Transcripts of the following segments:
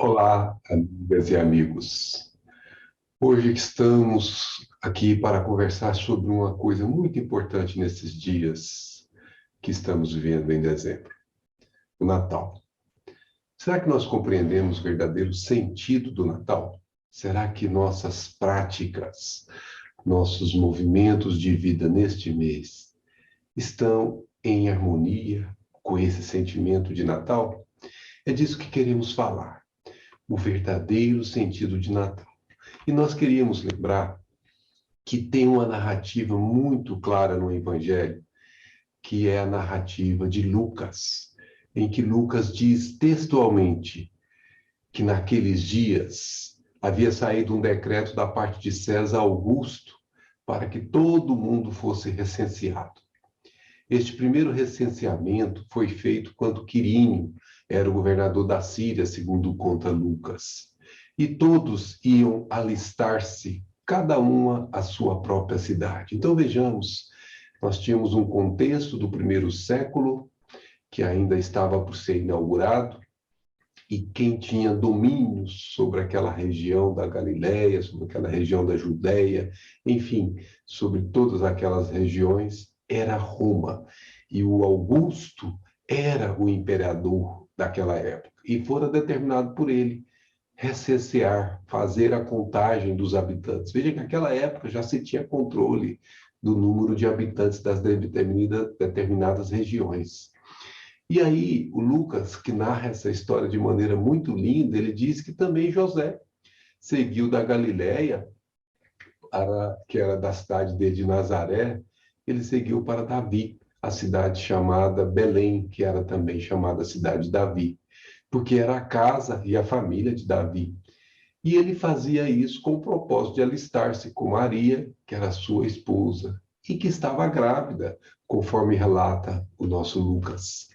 Olá, amigas e amigos. Hoje estamos aqui para conversar sobre uma coisa muito importante nesses dias que estamos vivendo em dezembro, o Natal. Será que nós compreendemos o verdadeiro sentido do Natal? Será que nossas práticas, nossos movimentos de vida neste mês estão em harmonia com esse sentimento de Natal? É disso que queremos falar, o verdadeiro sentido de Natal. E nós queríamos lembrar que tem uma narrativa muito clara no Evangelho, que é a narrativa de Lucas, em que Lucas diz textualmente que naqueles dias havia saído um decreto da parte de César Augusto para que todo mundo fosse recenseado. Este primeiro recenseamento foi feito quando Quirínio era o governador da Síria, segundo conta Lucas. E todos iam alistar-se, cada uma à sua própria cidade. Então vejamos, nós tínhamos um contexto do primeiro século, que ainda estava por ser inaugurado, e quem tinha domínio sobre aquela região da Galileia, sobre aquela região da Judéia, enfim, sobre todas aquelas regiões, era Roma. E o Augusto era o imperador daquela época. E fora determinado por ele recensear, fazer a contagem dos habitantes. Veja que naquela época já se tinha controle do número de habitantes das determinadas regiões. E aí, o Lucas, que narra essa história de maneira muito linda, ele diz que também José seguiu da Galiléia, que era da cidade de Nazaré, ele seguiu para Davi, a cidade chamada Belém, que era também chamada cidade de Davi, porque era a casa e a família de Davi. E ele fazia isso com o propósito de alistar-se com Maria, que era sua esposa, e que estava grávida, conforme relata o nosso Lucas.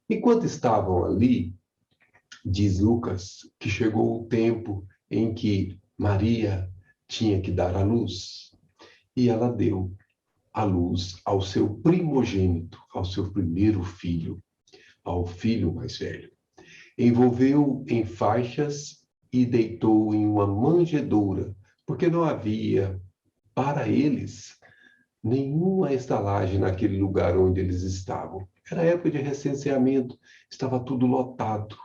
Enquanto estavam ali, diz Lucas, que chegou o tempo em que Maria tinha que dar à luz, e ela deu à luz ao seu primogênito, ao seu primeiro filho, ao filho mais velho. Envolveu em faixas e deitou em uma manjedoura, porque não havia para eles nenhuma estalagem naquele lugar onde eles estavam. Era época de recenseamento, estava tudo lotado.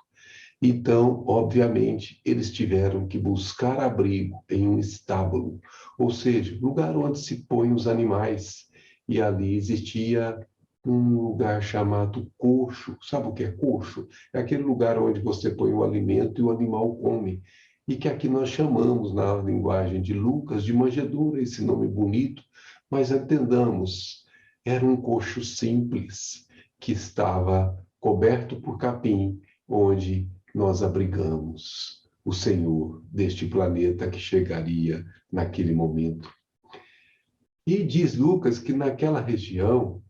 Então, obviamente, eles tiveram que buscar abrigo em um estábulo, ou seja, lugar onde se põem os animais. E ali existia um lugar chamado coxo. Sabe o que é coxo? É aquele lugar onde você põe o alimento e o animal come. E que aqui nós chamamos, na linguagem de Lucas, de manjedoura, esse nome bonito, mas entendamos, era um coxo simples que estava coberto por capim, onde nós abrigamos o Senhor deste planeta que chegaria naquele momento. E diz Lucas que naquela região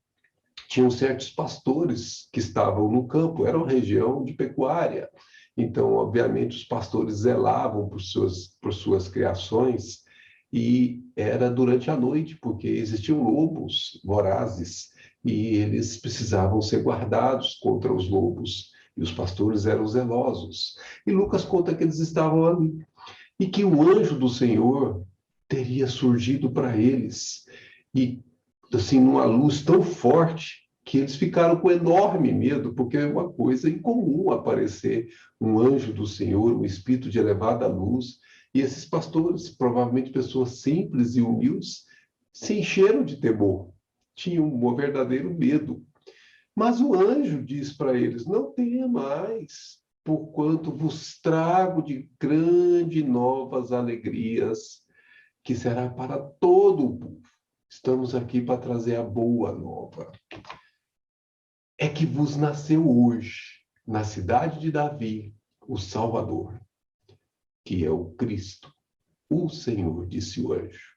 tinham certos pastores que estavam no campo, era uma região de pecuária. Então, obviamente, os pastores zelavam por suas criações e era durante a noite, porque existiam lobos vorazes e eles precisavam ser guardados contra os lobos. E os pastores eram zelosos. E Lucas conta que eles estavam ali e que o anjo do Senhor teria surgido para eles e assim numa luz tão forte que eles ficaram com enorme medo, porque é uma coisa incomum aparecer um anjo do Senhor, um espírito de elevada luz, e esses pastores, provavelmente pessoas simples e humildes, se encheram de temor, tinham um verdadeiro medo. Mas o anjo diz para eles: não tenha mais, porquanto vos trago de grande novas alegrias, que será para todo o povo. Estamos aqui para trazer a boa nova. É que vos nasceu hoje, na cidade de Davi, o Salvador, que é o Cristo, o Senhor, disse o anjo.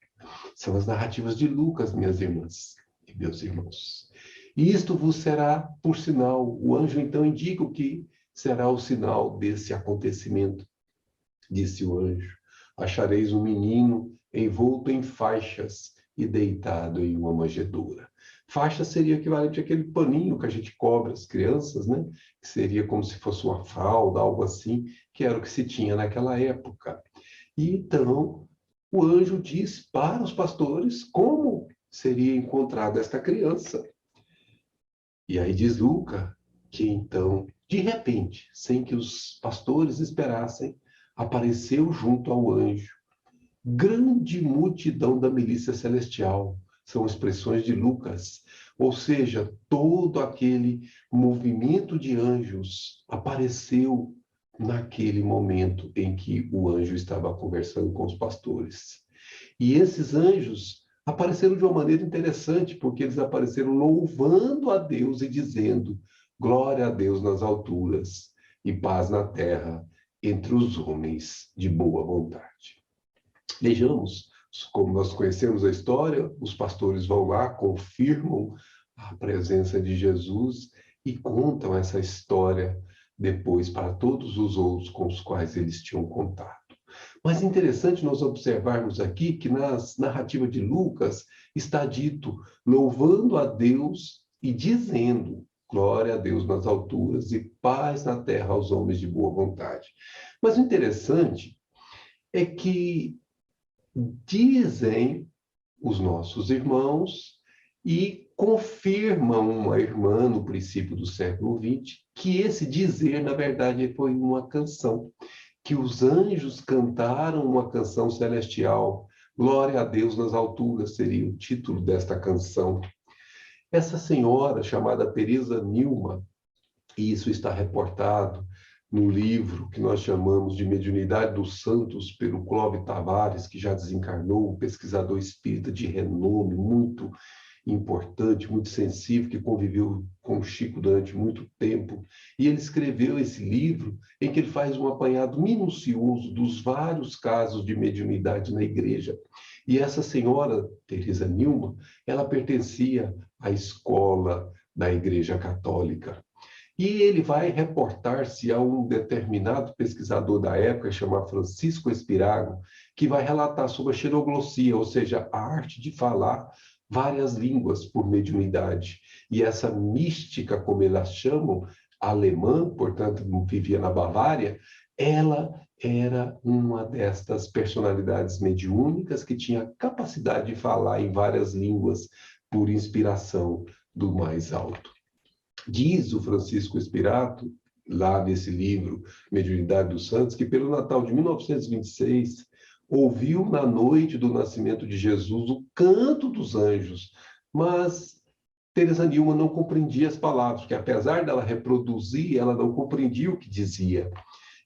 São as narrativas de Lucas, minhas irmãs e meus irmãos. E isto vos será por sinal. O anjo então indica o que será o sinal desse acontecimento. Disse o anjo: achareis um menino envolto em faixas e deitado em uma manjedoura. Faixa seria equivalente àquele paninho que a gente cobre as crianças, né? Que seria como se fosse uma fralda, algo assim, que era o que se tinha naquela época. E então o anjo diz para os pastores como seria encontrada esta criança. E aí diz Lucas que então, de repente, sem que os pastores esperassem, apareceu junto ao anjo grande multidão da milícia celestial. São expressões de Lucas. Ou seja, todo aquele movimento de anjos apareceu naquele momento em que o anjo estava conversando com os pastores. E esses anjos apareceram de uma maneira interessante, porque eles apareceram louvando a Deus e dizendo: glória a Deus nas alturas e paz na terra entre os homens de boa vontade. Vejamos, como nós conhecemos a história, os pastores vão lá, confirmam a presença de Jesus e contam essa história depois para todos os outros com os quais eles tinham contato. Mas é interessante nós observarmos aqui que na narrativa de Lucas está dito louvando a Deus e dizendo glória a Deus nas alturas e paz na terra aos homens de boa vontade. Mas o interessante é que dizem os nossos irmãos e confirmam uma irmã no princípio do século XX que esse dizer, na verdade, foi uma canção, que os anjos cantaram uma canção celestial. Glória a Deus nas alturas seria o título desta canção. Essa senhora, chamada Teresa Nilma, e isso está reportado no livro que nós chamamos de Mediunidade dos Santos, pelo Clóvis Tavares, que já desencarnou, um pesquisador espírita de renome, muito importante, muito sensível, que conviveu com Chico durante muito tempo. E ele escreveu esse livro em que ele faz um apanhado minucioso dos vários casos de mediunidade na igreja. E essa senhora, Teresa Nilma, ela pertencia à escola da Igreja Católica. E ele vai reportar-se a um determinado pesquisador da época, chamado Francisco Espirago, que vai relatar sobre a xiroglossia, ou seja, a arte de falar várias línguas por mediunidade. E essa mística, como elas chamam, alemã, portanto, vivia na Bavária, ela era uma destas personalidades mediúnicas que tinha capacidade de falar em várias línguas por inspiração do mais alto. Diz o Francisco Espirato, lá nesse livro, Mediunidade dos Santos, que pelo Natal de 1926, ouviu na noite do nascimento de Jesus o canto dos anjos, mas Teresa Nilma não compreendia as palavras, porque apesar dela reproduzir, ela não compreendia o que dizia.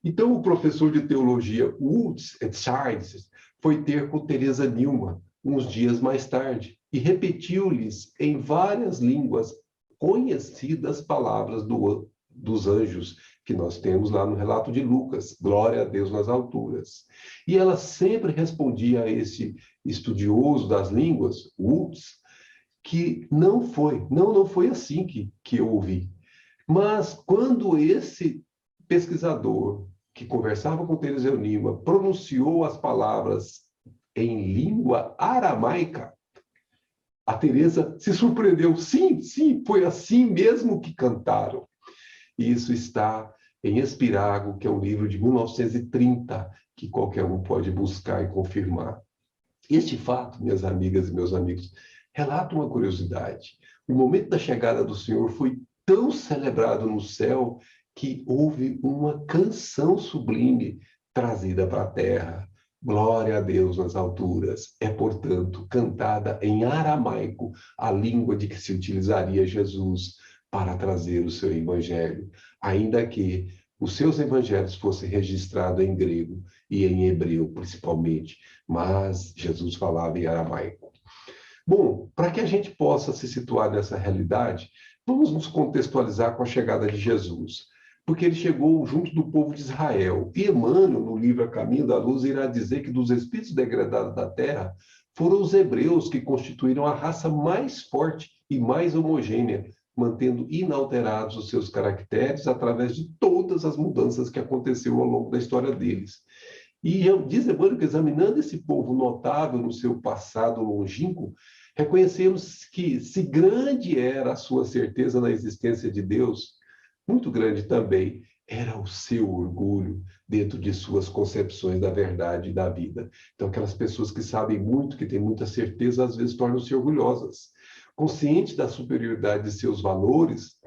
Então o professor de teologia Woods et Childs foi ter com Teresa Nilma uns dias mais tarde e repetiu-lhes em várias línguas conhecidas palavras dos anjos que nós temos lá no relato de Lucas, glória a Deus nas alturas. E ela sempre respondia a esse estudioso das línguas, Woods, que não foi assim que eu ouvi. Mas quando esse pesquisador que conversava com Teresa Nilma pronunciou as palavras em língua aramaica, a Teresa se surpreendeu. Sim, foi assim mesmo que cantaram. E isso está em Espirago, que é um livro de 1930, que qualquer um pode buscar e confirmar. Este fato, minhas amigas e meus amigos, relata uma curiosidade. O momento da chegada do Senhor foi tão celebrado no céu que houve uma canção sublime trazida para a terra. Glória a Deus nas alturas. É, portanto, cantada em aramaico, a língua de que se utilizaria Jesus para trazer o seu evangelho, ainda que os seus evangelhos fossem registrados em grego e em hebreu, principalmente, mas Jesus falava em aramaico. Bom, para que a gente possa se situar nessa realidade, vamos nos contextualizar com a chegada de Jesus, porque ele chegou junto do povo de Israel. E Emmanuel, no livro A Caminho da Luz, irá dizer que dos espíritos degradados da terra, foram os hebreus que constituíram a raça mais forte e mais homogênea, mantendo inalterados os seus caracteres através de todas as mudanças que aconteceram ao longo da história deles. E diz Emmanuel que, examinando esse povo notável no seu passado longínquo, Reconhecemos que, se grande era a sua certeza na existência de Deus, muito grande também era o seu orgulho dentro de suas concepções da verdade e da vida. Então, aquelas pessoas que sabem muito, que têm muita certeza, às vezes tornam-se orgulhosas. Consciente da superioridade de seus valores,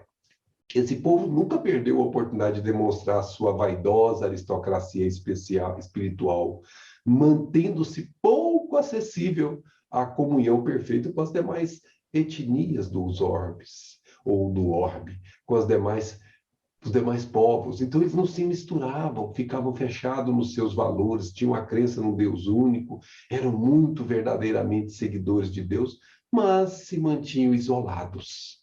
esse povo nunca perdeu a oportunidade de demonstrar a sua vaidosa aristocracia espiritual, mantendo-se pouco acessível à comunhão perfeita com as demais etnias dos orbes, ou do orbe, com os demais povos. Então, eles não se misturavam, ficavam fechados nos seus valores, tinham a crença no Deus único, eram muito verdadeiramente seguidores de Deus, mas se mantinham isolados.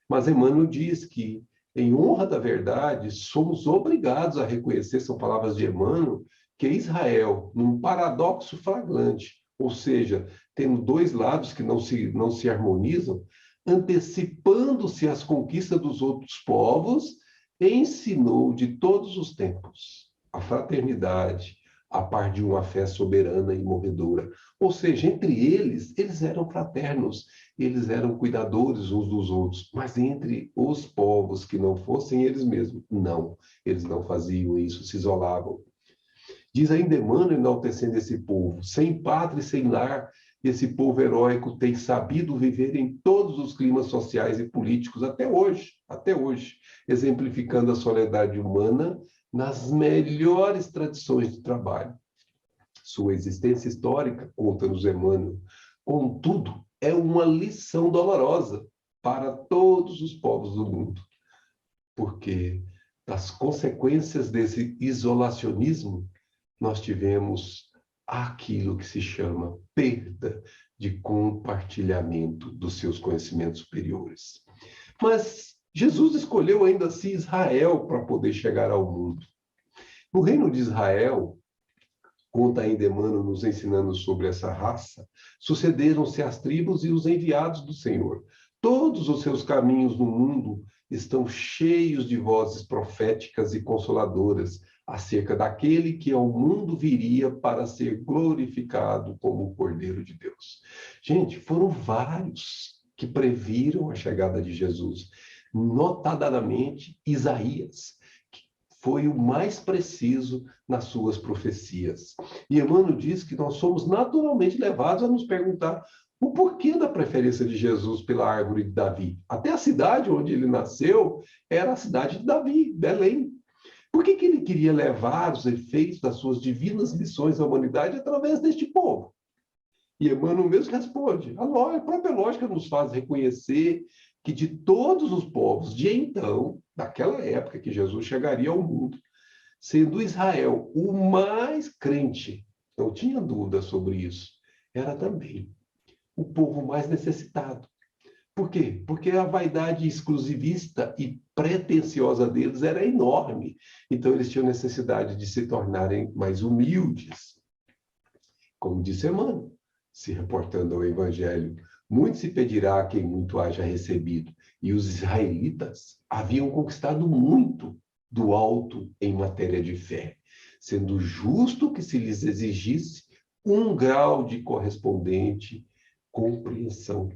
Mas Emmanuel diz que, em honra da verdade, somos obrigados a reconhecer, são palavras de Emmanuel, que Israel, num paradoxo flagrante, ou seja, tendo dois lados que não se harmonizam, antecipando-se às conquistas dos outros povos, ensinou de todos os tempos a fraternidade, a par de uma fé soberana e morredora. Ou seja, entre eles eram fraternos, eles eram cuidadores uns dos outros, mas entre os povos que não fossem eles mesmos, não, eles não faziam isso, se isolavam. Diz ainda Emmanuel, enaltecendo esse povo, sem pátria e sem lar, esse povo heróico tem sabido viver em todos os climas sociais e políticos até hoje, exemplificando a soledade humana nas melhores tradições de trabalho. Sua existência histórica, conta-nos Emmanuel, contudo, é uma lição dolorosa para todos os povos do mundo, porque das consequências desse isolacionismo, nós tivemos aquilo que se chama perda de compartilhamento dos seus conhecimentos superiores. Mas Jesus escolheu ainda assim Israel para poder chegar ao mundo. No reino de Israel, conta ainda Emmanuel nos ensinando sobre essa raça, sucederam-se as tribos e os enviados do Senhor. Todos os seus caminhos no mundo estão cheios de vozes proféticas e consoladoras acerca daquele que ao mundo viria para ser glorificado como o Cordeiro de Deus. Gente, foram vários que previram a chegada de Jesus, notadamente Isaías, que foi o mais preciso nas suas profecias. E Emmanuel diz que nós somos naturalmente levados a nos perguntar o porquê da preferência de Jesus pela árvore de Davi. Até a cidade onde ele nasceu era a cidade de Davi, Belém. Por que ele queria levar os efeitos das suas divinas lições à humanidade através deste povo? E Emmanuel mesmo responde, a própria lógica nos faz reconhecer que de todos os povos de então, daquela época que Jesus chegaria ao mundo, sendo Israel o mais crente, não tinha dúvida sobre isso, era também o povo mais necessitado. Por quê? Porque a vaidade exclusivista e pretensiosa deles era enorme. Então, eles tinham necessidade de se tornarem mais humildes. Como disse Emmanuel, se reportando ao Evangelho, muito se pedirá a quem muito haja recebido. E os israelitas haviam conquistado muito do alto em matéria de fé, sendo justo que se lhes exigisse um grau de correspondente compreensão.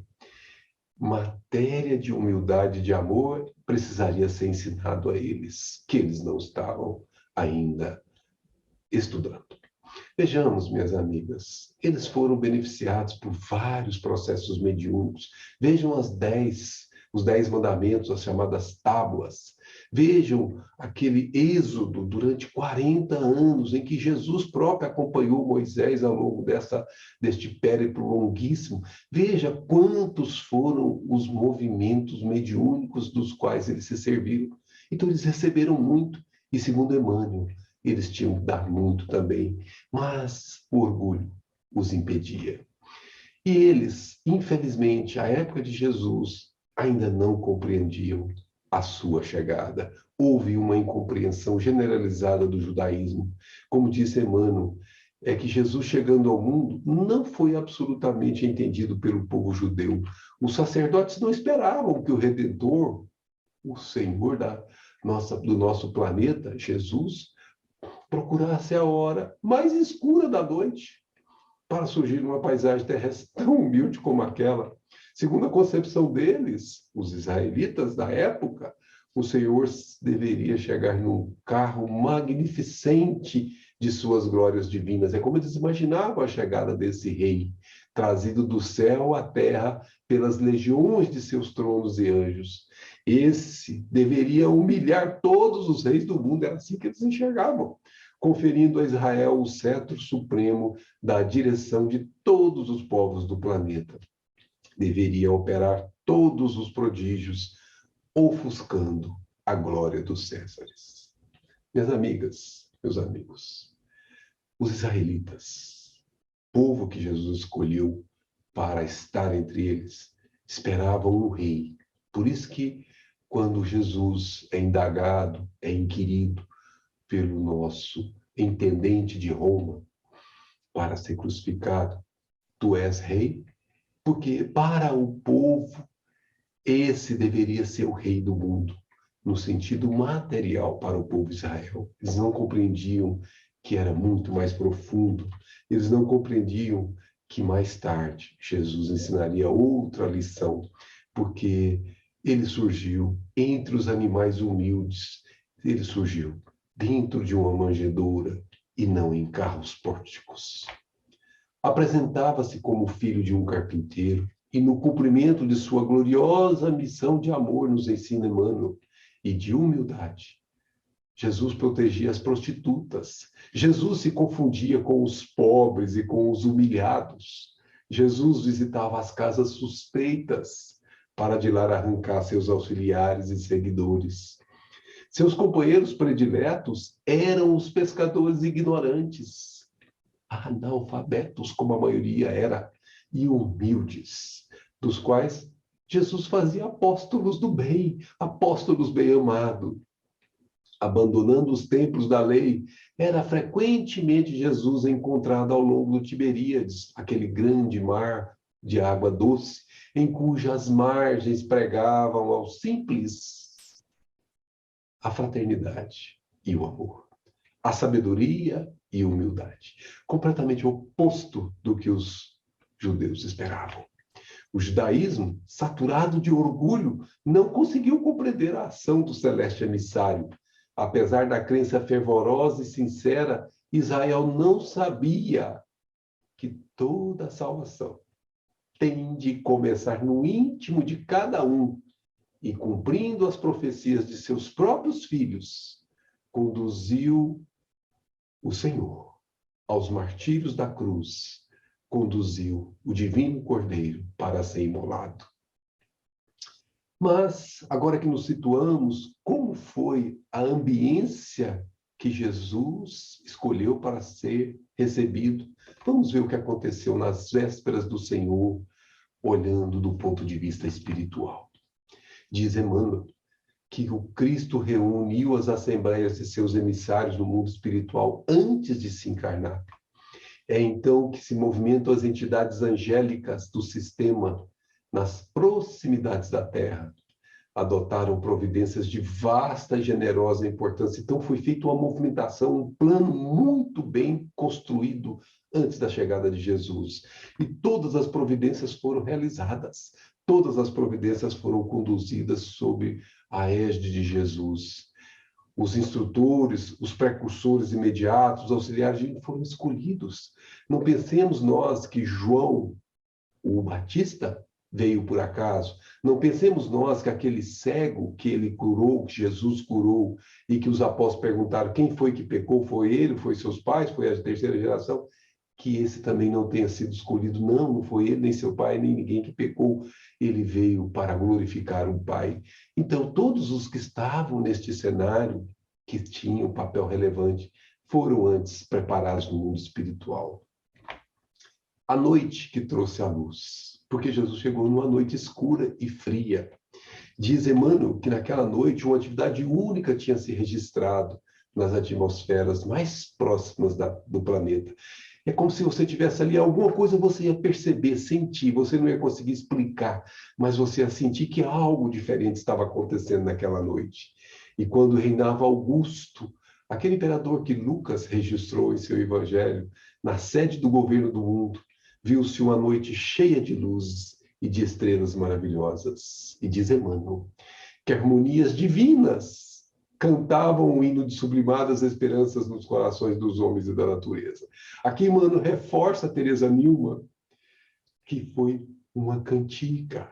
Matéria de humildade e de amor precisaria ser ensinado a eles, que eles não estavam ainda estudando. Vejamos, minhas amigas, eles foram beneficiados por vários processos mediúnicos. Vejam os 10 mandamentos, as chamadas tábuas. Vejam aquele êxodo durante 40 anos em que Jesus próprio acompanhou Moisés ao longo deste périplo longuíssimo. Veja quantos foram os movimentos mediúnicos dos quais eles se serviram. Então, eles receberam muito. E, segundo Emmanuel, eles tinham que dar muito também, mas o orgulho os impedia. E eles, infelizmente, à época de Jesus, ainda não compreendiam a sua chegada. Houve uma incompreensão generalizada do judaísmo. Como disse Emmanuel, é que Jesus chegando ao mundo não foi absolutamente entendido pelo povo judeu. Os sacerdotes não esperavam que o Redentor, o Senhor do nosso planeta, Jesus, procurasse a hora mais escura da noite para surgir numa paisagem terrestre tão humilde como aquela. Segundo a concepção deles, os israelitas da época, o Senhor deveria chegar num carro magnificente de suas glórias divinas. É como eles imaginavam a chegada desse rei, trazido do céu à terra pelas legiões de seus tronos e anjos. Esse deveria humilhar todos os reis do mundo, era assim que eles enxergavam, conferindo a Israel o cetro supremo da direção de todos os povos do planeta. Deveria operar todos os prodígios, ofuscando a glória dos Césares. Minhas amigas, meus amigos, os israelitas, povo que Jesus escolheu para estar entre eles, esperavam um rei. Por isso que, quando Jesus é indagado, é inquirido pelo nosso intendente de Roma para ser crucificado, tu és rei? Porque para o povo, esse deveria ser o rei do mundo, no sentido material para o povo de Israel. Eles não compreendiam que era muito mais profundo. Eles não compreendiam que mais tarde Jesus ensinaria outra lição, porque ele surgiu entre os animais humildes, ele surgiu dentro de uma manjedoura e não em carros pórticos. Apresentava-se como filho de um carpinteiro e no cumprimento de sua gloriosa missão de amor, nos ensina Emmanuel, e de humildade. Jesus protegia as prostitutas. Jesus se confundia com os pobres e com os humilhados. Jesus visitava as casas suspeitas para de lá arrancar seus auxiliares e seguidores. Seus companheiros prediletos eram os pescadores ignorantes, analfabetos, como a maioria era, e humildes, dos quais Jesus fazia apóstolos do bem, apóstolos bem-amados. Abandonando os templos da lei, era frequentemente Jesus encontrado ao longo do Tiberíades, aquele grande mar de água doce, em cujas margens pregavam aos simples a fraternidade e o amor, a sabedoria e humildade, completamente oposto do que os judeus esperavam. O judaísmo, saturado de orgulho, não conseguiu compreender a ação do celeste emissário. Apesar da crença fervorosa e sincera, Israel não sabia que toda a salvação tem de começar no íntimo de cada um e, cumprindo as profecias de seus próprios filhos, conduziu o Senhor aos martírios da cruz, conduziu o divino Cordeiro para ser imolado. Mas, agora que nos situamos, como foi a ambiência que Jesus escolheu para ser recebido? Vamos ver o que aconteceu nas vésperas do Senhor, olhando do ponto de vista espiritual. Diz Emmanuel que o Cristo reuniu as assembleias de seus emissários no mundo espiritual antes de se encarnar. É então que se movimentam as entidades angélicas do sistema nas proximidades da Terra. Adotaram providências de vasta e generosa importância. Então foi feita uma movimentação, um plano muito bem construído antes da chegada de Jesus. E todas as providências foram realizadas. Todas as providências foram conduzidas sob a égide de Jesus. Os instrutores, os precursores imediatos, os auxiliares foram escolhidos. Não pensemos nós que João, o Batista, veio por acaso. Não pensemos nós que aquele cego que ele curou, que Jesus curou, e que os apóstolos perguntaram quem foi que pecou, foi ele, foi seus pais, foi a terceira geração, que esse também não tenha sido escolhido. Não, não foi ele, nem seu pai, nem ninguém que pecou. Ele veio para glorificar o Pai. Então, todos os que estavam neste cenário, que tinham um papel relevante, foram antes preparados no mundo espiritual. A noite que trouxe a luz, porque Jesus chegou numa noite escura e fria. Diz Emmanuel que naquela noite uma atividade única tinha se registrado nas atmosferas mais próximas do planeta. É como se você tivesse ali alguma coisa, você ia perceber, sentir, você não ia conseguir explicar, mas você ia sentir que algo diferente estava acontecendo naquela noite. E quando reinava Augusto, aquele imperador que Lucas registrou em seu evangelho, na sede do governo do mundo, viu-se uma noite cheia de luzes e de estrelas maravilhosas. E diz Emmanuel que harmonias divinas cantavam um hino de sublimadas esperanças nos corações dos homens e da natureza. Aqui Emmanuel reforça Teresa Neumann, que foi uma cantiga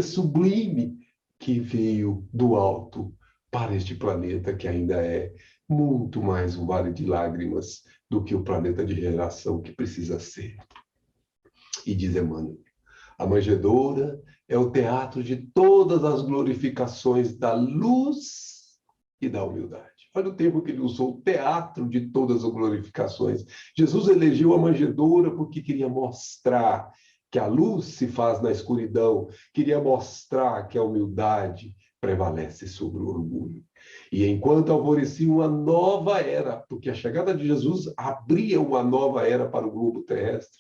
sublime que veio do alto para este planeta, que ainda é muito mais um vale de lágrimas do que o planeta de geração que precisa ser. E diz Emmanuel, a manjedoura é o teatro de todas as glorificações da luz e da humildade. Olha o termo que ele usou, teatro de todas as glorificações. Jesus elegeu a manjedoura porque queria mostrar que a luz se faz na escuridão, queria mostrar que a humildade prevalece sobre o orgulho. E enquanto alvorecia uma nova era, porque a chegada de Jesus abria uma nova era para o globo terrestre,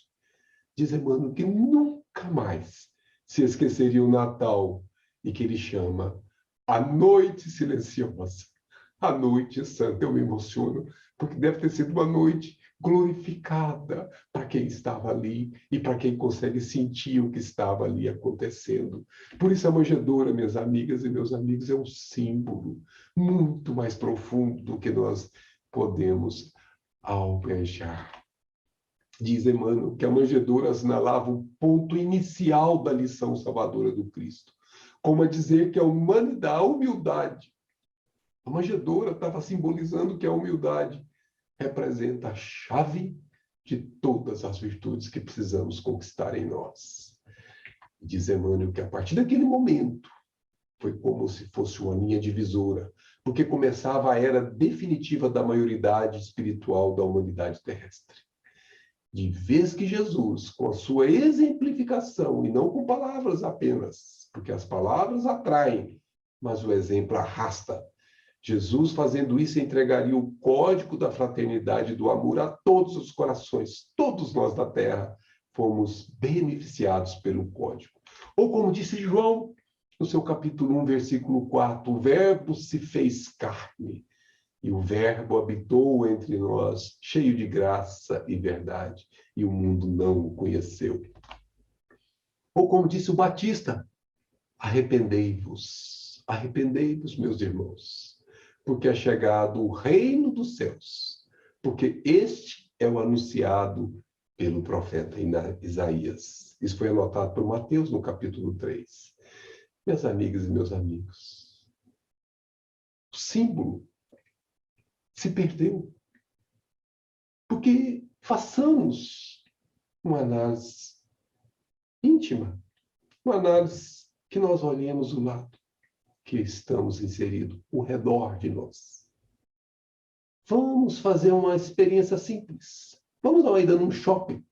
diz Emmanuel que nunca mais se esqueceria o Natal e que ele chama a noite silenciosa, a noite santa. Eu me emociono, porque deve ter sido uma noite glorificada para quem estava ali e para quem consegue sentir o que estava ali acontecendo. Por isso a manjedoura, minhas amigas e meus amigos, é um símbolo muito mais profundo do que nós podemos almejar. Diz Emmanuel que a manjedoura assinalava o ponto inicial da lição salvadora do Cristo, como a dizer que a humildade, a manjedoura estava simbolizando que a humildade representa a chave de todas as virtudes que precisamos conquistar em nós. Diz Emmanuel que a partir daquele momento foi como se fosse uma linha divisora, porque começava a era definitiva da maioridade espiritual da humanidade terrestre. De vez que Jesus, com a sua exemplificação, e não com palavras apenas, porque as palavras atraem, mas o exemplo arrasta. Jesus, fazendo isso, entregaria o código da fraternidade e do amor a todos os corações. Todos nós da Terra fomos beneficiados pelo código. Ou como disse João, no seu capítulo 1, versículo 4, o Verbo se fez carne. E o Verbo habitou entre nós, cheio de graça e verdade, e o mundo não o conheceu. Ou como disse o Batista, arrependei-vos, meus irmãos, porque é chegado o reino dos céus, porque este é o anunciado pelo profeta Isaías. Isso foi anotado por Mateus no capítulo 3. Minhas amigas e meus amigos, o símbolo se perdeu. Porque façamos uma análise íntima, uma análise que nós olhemos o lado que estamos inseridos, o redor de nós. Vamos fazer uma experiência simples. Vamos dar uma ida num shopping.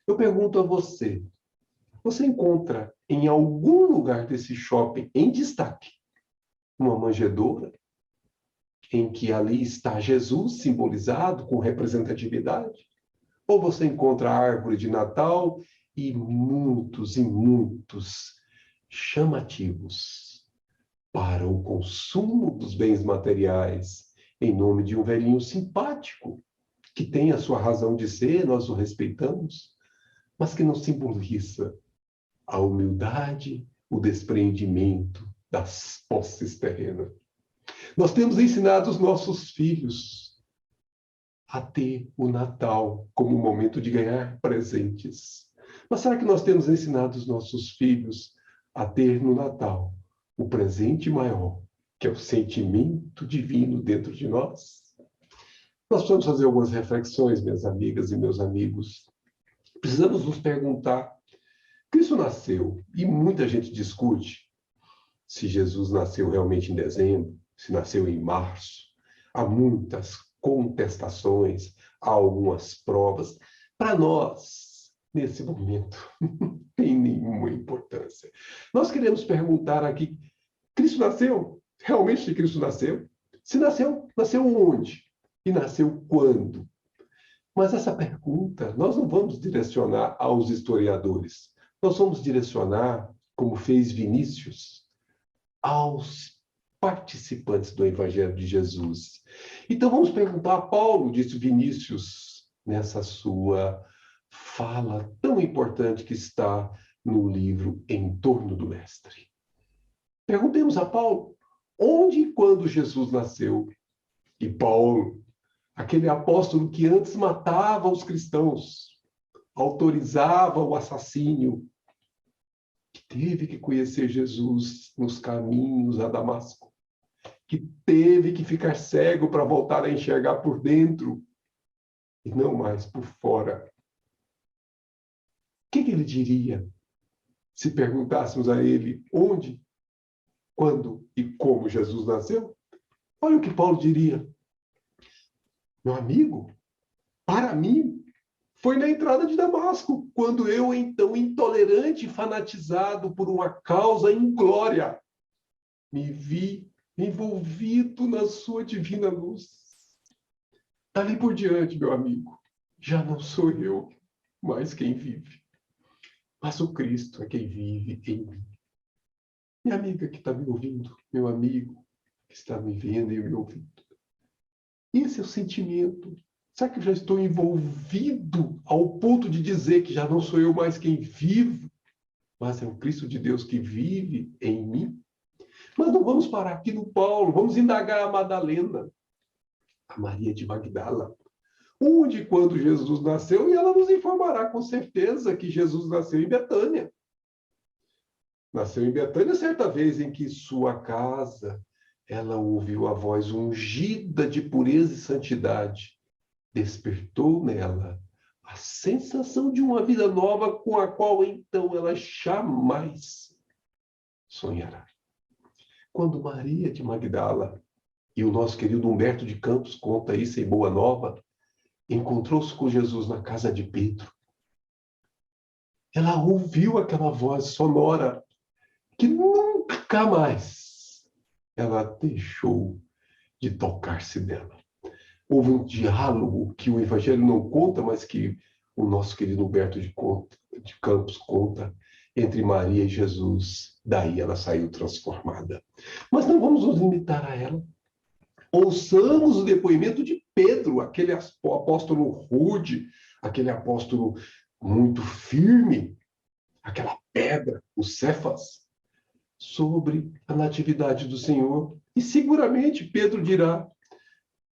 Eu pergunto a você, você encontra em algum lugar desse shopping, em destaque, uma manjedoura, em que ali está Jesus simbolizado com representatividade? Ou você encontra a árvore de Natal e muitos chamativos para o consumo dos bens materiais em nome de um velhinho simpático, que tem a sua razão de ser, nós o respeitamos, mas que não simboliza a humildade, o despreendimento das posses terrenas. Nós temos ensinado os nossos filhos a ter o Natal como um momento de ganhar presentes. Mas será que nós temos ensinado os nossos filhos a ter no Natal o presente maior, que é o sentimento divino dentro de nós? Nós precisamos fazer algumas reflexões, minhas amigas e meus amigos. Precisamos nos perguntar, Cristo nasceu, e muita gente discute se Jesus nasceu realmente em dezembro, se nasceu em março. Há muitas contestações, há algumas provas. Para nós, nesse momento, não tem nenhuma importância. Nós queremos perguntar aqui, Cristo nasceu? Realmente Cristo nasceu? Se nasceu, nasceu onde? E nasceu quando? Mas essa pergunta nós não vamos direcionar aos historiadores. Nós vamos direcionar, como fez Vinícius, aos participantes do Evangelho de Jesus. Então vamos perguntar a Paulo, disse Vinícius, nessa sua fala tão importante que está no livro Em Torno do Mestre. Perguntemos a Paulo, onde e quando Jesus nasceu? E Paulo, aquele apóstolo que antes matava os cristãos, autorizava o assassínio, que teve que conhecer Jesus nos caminhos a Damasco, que teve que ficar cego para voltar a enxergar por dentro e não mais por fora. O que ele diria se perguntássemos a ele onde, quando e como Jesus nasceu? Olha o que Paulo diria. Meu amigo, para mim, foi na entrada de Damasco, quando eu, então, intolerante e fanatizado por uma causa inglória, me vi envolvido na sua divina luz. Dali por diante, meu amigo, já não sou eu mais quem vive, mas o Cristo é quem vive em mim. Minha amiga que está me ouvindo, meu amigo que está me vendo e me ouvindo. Esse é o sentimento. Será que eu já estou envolvido ao ponto de dizer que já não sou eu mais quem vivo, mas é o Cristo de Deus que vive em mim? Mas não vamos parar aqui no Paulo, vamos indagar a Madalena, a Maria de Magdala, onde e quando Jesus nasceu, e ela nos informará com certeza que Jesus nasceu em Betânia. Nasceu em Betânia certa vez em que sua casa, ela ouviu a voz ungida de pureza e santidade. Despertou nela a sensação de uma vida nova com a qual então ela jamais sonhará. Quando Maria de Magdala, e o nosso querido Humberto de Campos conta isso em Boa Nova, encontrou-se com Jesus na casa de Pedro, ela ouviu aquela voz sonora que nunca mais ela deixou de tocar-se dela. Houve um diálogo que o Evangelho não conta, mas que o nosso querido Humberto de Campos conta entre Maria e Jesus. Daí ela saiu transformada. Mas não vamos nos limitar a ela. Ouçamos o depoimento de Pedro, aquele apóstolo rude, aquele apóstolo muito firme, aquela pedra, o Cefas, sobre a natividade do Senhor. E seguramente Pedro dirá: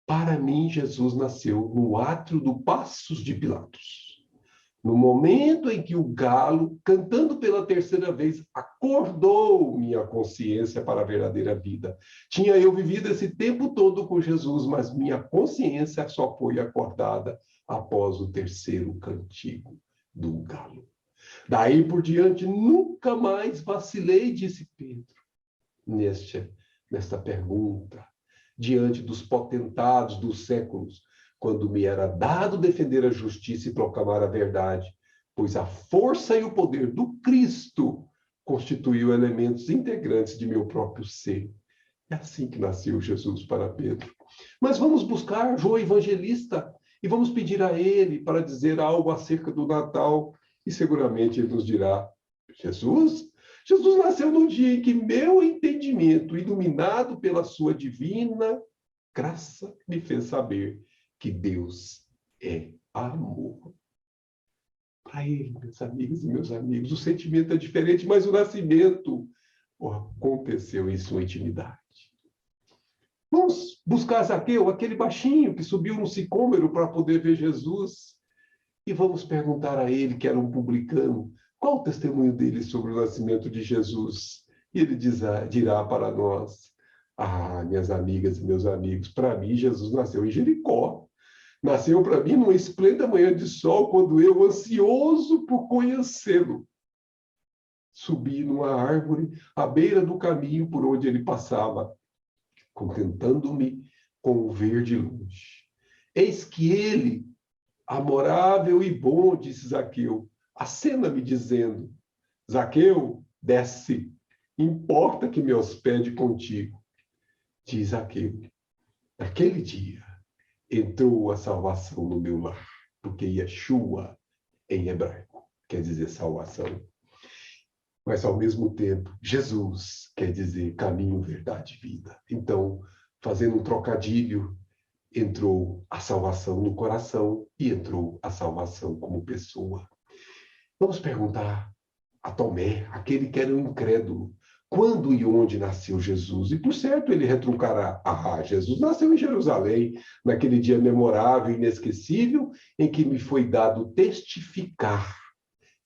para mim, Jesus nasceu no átrio do Passos de Pilatos. No momento em que o galo, cantando pela terceira vez, acordou minha consciência para a verdadeira vida. Tinha eu vivido esse tempo todo com Jesus, mas minha consciência só foi acordada após o terceiro cantigo do galo. Daí por diante, nunca mais vacilei, disse Pedro, nesta pergunta, diante dos potentados dos séculos, quando me era dado defender a justiça e proclamar a verdade, pois a força e o poder do Cristo constituíam elementos integrantes de meu próprio ser. É assim que nasceu Jesus para Pedro. Mas vamos buscar João Evangelista e vamos pedir a ele para dizer algo acerca do Natal, e seguramente ele nos dirá: Jesus nasceu no dia em que meu entendimento, iluminado pela sua divina graça, me fez saber que Deus é amor. Para ele, meus amigos e meus amigos, o sentimento é diferente, mas o nascimento aconteceu em sua intimidade. Vamos buscar Zaqueu, aquele baixinho que subiu no sicômoro para poder ver Jesus, e vamos perguntar a ele, que era um publicano, qual o testemunho dele sobre o nascimento de Jesus. E ele dirá para nós: ah, minhas amigas e meus amigos, para mim Jesus nasceu em Jericó. Nasceu para mim numa esplêndida manhã de sol, quando eu, ansioso por conhecê-lo, subi numa árvore à beira do caminho por onde ele passava, contentando-me com o ver de longe. Eis que ele, amorável e bom, disse Zaqueu, acena-me dizendo: Zaqueu, desce, importa que me hospede contigo. Diz Zaqueu: naquele dia entrou a salvação no meu lar, porque Yeshua, em hebraico, quer dizer salvação. mas ao mesmo tempo, Jesus quer dizer caminho, verdade e vida. Então, fazendo um trocadilho, entrou a salvação no coração e entrou a salvação como pessoa. Vamos perguntar a Tomé, aquele que era um incrédulo, quando e onde nasceu Jesus? E, por certo, ele retruncará: Jesus nasceu em Jerusalém, naquele dia memorável e inesquecível, em que me foi dado testificar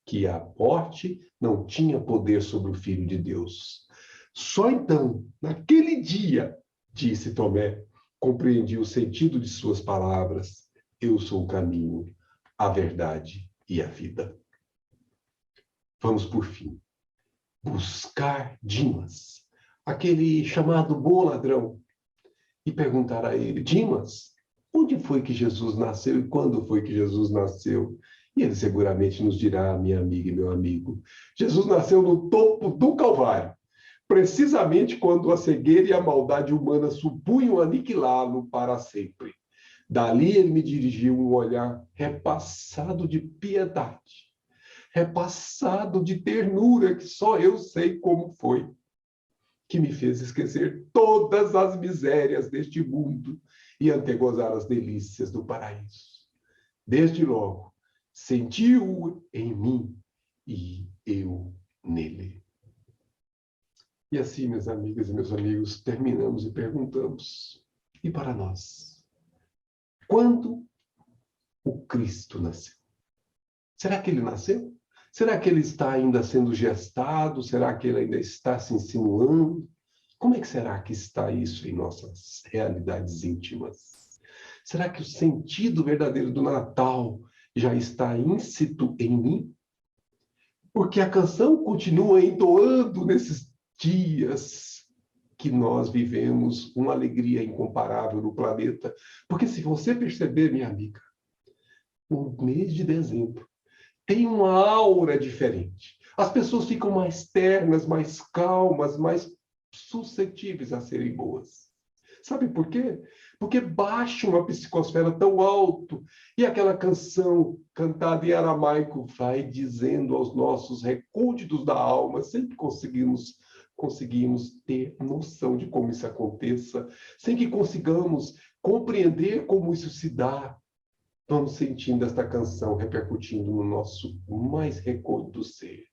que a morte não tinha poder sobre o Filho de Deus. Só então, naquele dia, disse Tomé, compreendi o sentido de suas palavras: eu sou o caminho, a verdade e a vida. Vamos, por fim, buscar Dimas, aquele chamado bom ladrão, e perguntar a ele: Dimas, onde foi que Jesus nasceu e quando foi que Jesus nasceu? E ele seguramente nos dirá, minha amiga e meu amigo: Jesus nasceu no topo do Calvário, precisamente quando a cegueira e a maldade humana supunham aniquilá-lo para sempre. Dali ele me dirigiu um olhar repassado de piedade, repassado de ternura, que só eu sei como foi, que me fez esquecer todas as misérias deste mundo e antegozar as delícias do paraíso. Desde logo, senti-o em mim e eu nele. E assim, minhas amigas e meus amigos, terminamos e perguntamos: e para nós? Quando o Cristo nasceu? Será que ele nasceu? Será que ele está ainda sendo gestado? Será que ele ainda está se insinuando? Como é que será que está isso em nossas realidades íntimas? Será que o sentido verdadeiro do Natal já está íncito em mim? Porque a canção continua entoando nesses dias que nós vivemos uma alegria incomparável no planeta. Porque se você perceber, minha amiga, o mês de dezembro tem uma aura diferente. As pessoas ficam mais ternas, mais calmas, mais suscetíveis a serem boas. Sabe por quê? Porque baixa uma psicosfera tão alto e aquela canção cantada em aramaico vai dizendo aos nossos recônditos da alma, sempre conseguimos ter noção de como isso aconteça, sem que consigamos compreender como isso se dá. Vamos sentindo esta canção repercutindo no nosso mais recôndito ser.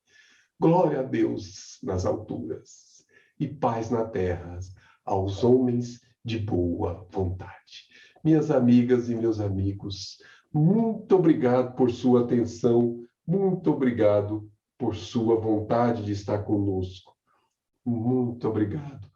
Glória a Deus nas alturas e paz na terra aos homens de boa vontade. Minhas amigas e meus amigos, muito obrigado por sua atenção, muito obrigado por sua vontade de estar conosco. Muito obrigado.